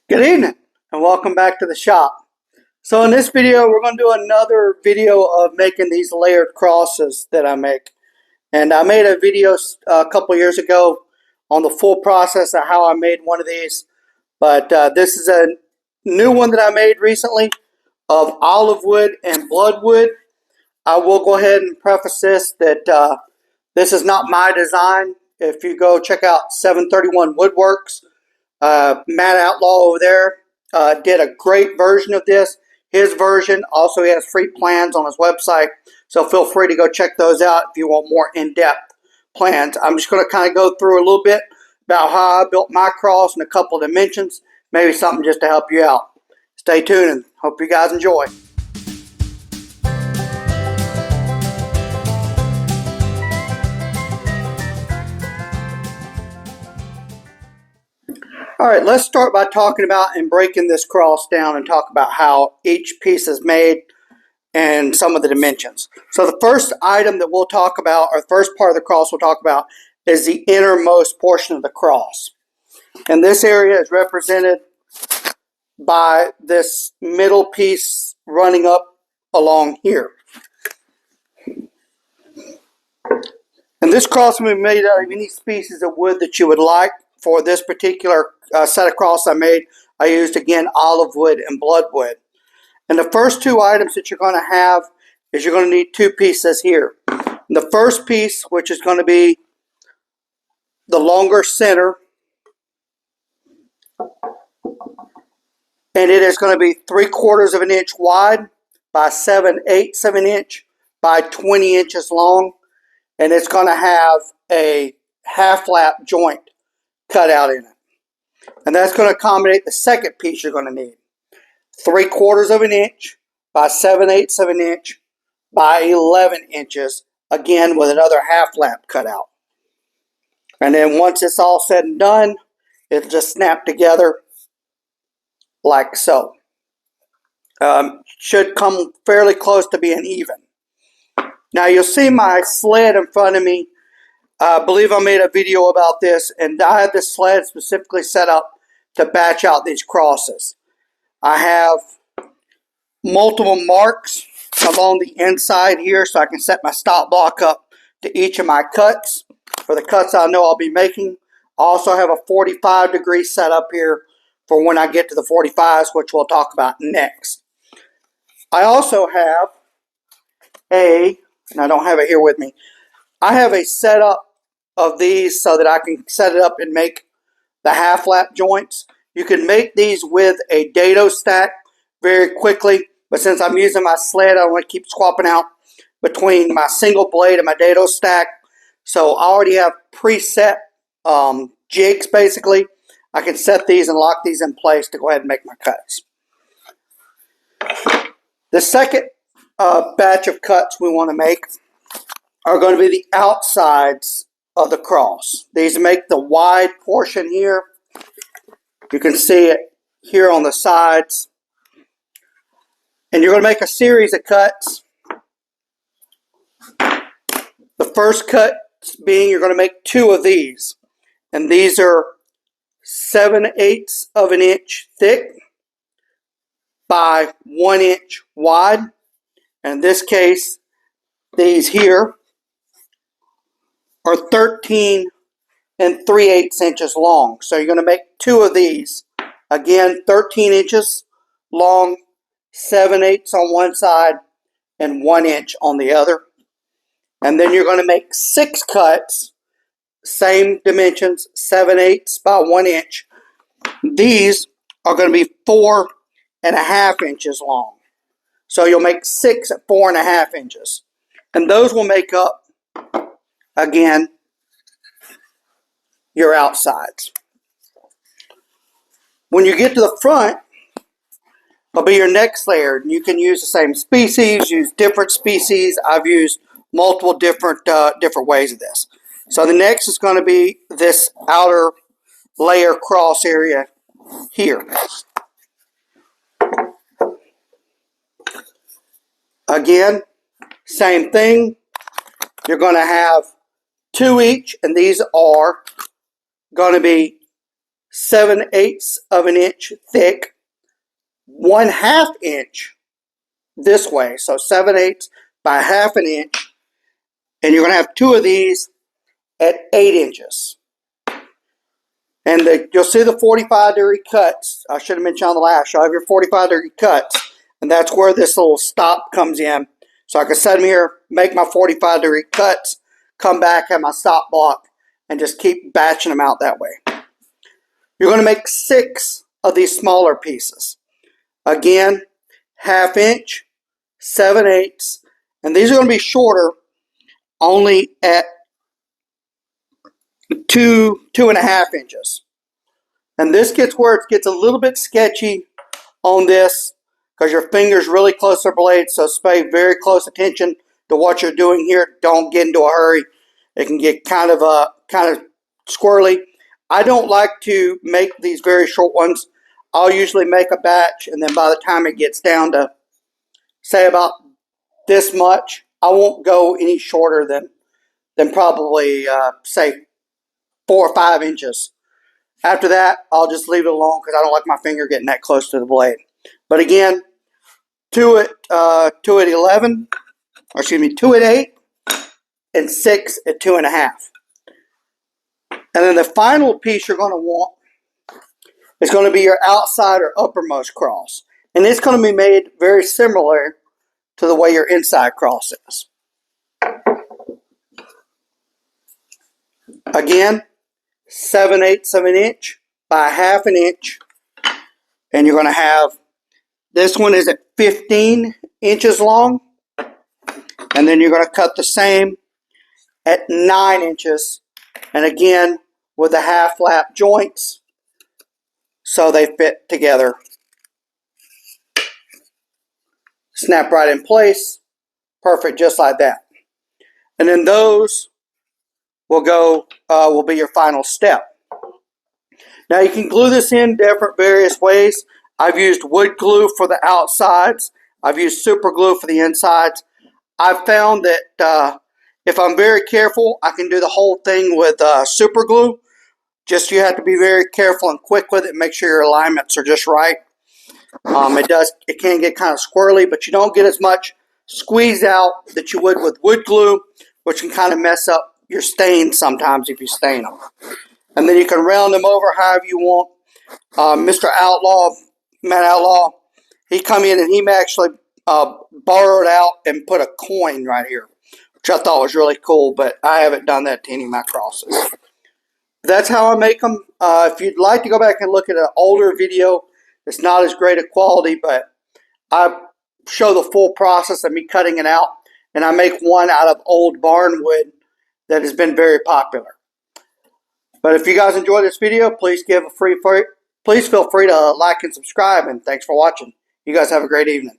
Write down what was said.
Good evening and welcome back to the shop. So in this video we're going to do another video of making these layered crosses that I make. And I made a video a couple years ago on the full process of how I made one of these. But this is a new one that I made recently of Olivewood and Bloodwood. I will go ahead and preface this that this is not my design. If you go check out 731 Woodworks, Matt Outlaw over there did a great version of this. His version also he has free plans on his website, so feel free to go check those out if you want more in-depth plans. I'm just going to kind of go through a little bit about how I built my cross and a couple of dimensions, maybe something just to help you out. Stay tuned and hope you guys enjoy. All right, let's start by talking about and breaking this cross down and talk about how each piece is made and some of the dimensions. So the first item that we'll talk about, or the first part of the cross we'll talk about, is the innermost portion of the cross. And this area is represented by this middle piece running up along here. And this cross will be made out of any species of wood that you would like. For this particular set of cross I made, I used again Olivewood and Bloodwood. And the first two items that you're going to have is you're going to need two pieces here. And the first piece, which is going to be the longer center, and it is going to be 3/4 of an inch wide by 7/8 of an inch by 20 inches long, and it's going to have a half lap joint cut out in it. And that's going to accommodate the second piece you're going to need. 3/4 of an inch by 7/8 of an inch by 11 inches, again with another half lap cut out. And then once it's all said and done, it'll just snap together like so. Should come fairly close to being even. Now you'll see my sled in front of me. I believe I made a video about this, and I had this sled specifically set up to batch out these crosses. I have multiple marks along the inside here so I can set my stop block up to each of my cuts for the cuts I know I'll be making. I also have a 45-degree set up here for when I get to the 45s, which we'll talk about next. I also have and I don't have it here with me, I have a setup of these so that I can set it up and make the half lap joints. You can make these with a dado stack very quickly, but since I'm using my sled, I don't want to keep swapping out between my single blade and my dado stack. So I already have preset jigs basically. I can set these and lock these in place to go ahead and make my cuts. The second batch of cuts we want to make are going to be the outsides of the cross. These make the wide portion here. You can see it here on the sides. And you're going to make a series of cuts. The first cut being you're going to make two of these. And these are 7/8 of an inch thick by 1 inch wide. And in this case, these here are 13 3/8 inches long. So you're going to make two of these. Again, 13 inches long, 7/8 on one side, and 1 inch on the other. And then you're going to make 6 cuts, same dimensions, 7/8 by 1 inch. These are going to be 4.5 inches long. So you'll make 6 at 4.5 inches. And those will make up, again, your outsides. When you get to the front, will be your next layer. You can use the same species, use different species. I've used multiple different ways of this. So the next is going to be this outer layer cross area here. Again, same thing. You're going to have 2 each, and these are going to be 7/8 of an inch thick, 1/2 inch this way. So 7/8 by 1/2 an inch. And you're going to have 2 of these at 8 inches. And you'll see the 45-degree cuts. I should have mentioned on the last. You'll have your 45-degree cuts. And that's where this little stop comes in. So I can set them here, make my 45-degree cuts, come back, have my stop block, and just keep batching them out that way. You're going to make 6 of these smaller pieces. Again, 1/2 inch, 7/8. And these are going to be shorter, only at 2.5 inches. And this gets where it gets a little bit sketchy on this because your finger's really close to the blade, so pay very close attention to what you're doing here. Don't get into a hurry. It can get kind of squirrely. I don't like to make these very short ones. I'll usually make a batch, and then by the time it gets down to, say, about this much, I won't go any shorter than probably, say, 4 or 5 inches. After that, I'll just leave it alone because I don't like my finger getting that close to the blade. But again, 2 at 11, or excuse me, 2 at 8, and 6 at 2.5. And then the final piece you're going to want is going to be your outside or uppermost cross. And it's going to be made very similar to the way your inside cross is. Again, 7/8 of an inch by 1/2 an inch. And you're going to have, this one is at 15 inches long. And then you're going to cut the same at 9 inches. And again, with the half lap joints, so they fit together. Snap right in place. Perfect, just like that. And then those will be your final step. Now you can glue this in different various ways. I've used wood glue for the outsides. I've used super glue for the insides. I've found that if I'm very careful, I can do the whole thing with super glue. Just you have to be very careful and quick with it. Make sure your alignments are just right. It can get kind of squirrely, but you don't get as much squeeze out that you would with wood glue, which can kind of mess up your stains sometimes if you stain them. And then you can round them over however you want. Mr. Matt Outlaw, he come in and he actually borrowed out and put a coin right here, which I thought was really cool, but I haven't done that to any of my crosses. That's how I make them. If you'd like to go back and look at an older video, it's not as great a quality, but I show the full process of me cutting it out, and I make one out of old barn wood that has been very popular. But if you guys enjoyed this video, please feel free to like and subscribe, and thanks for watching. You guys have a great evening.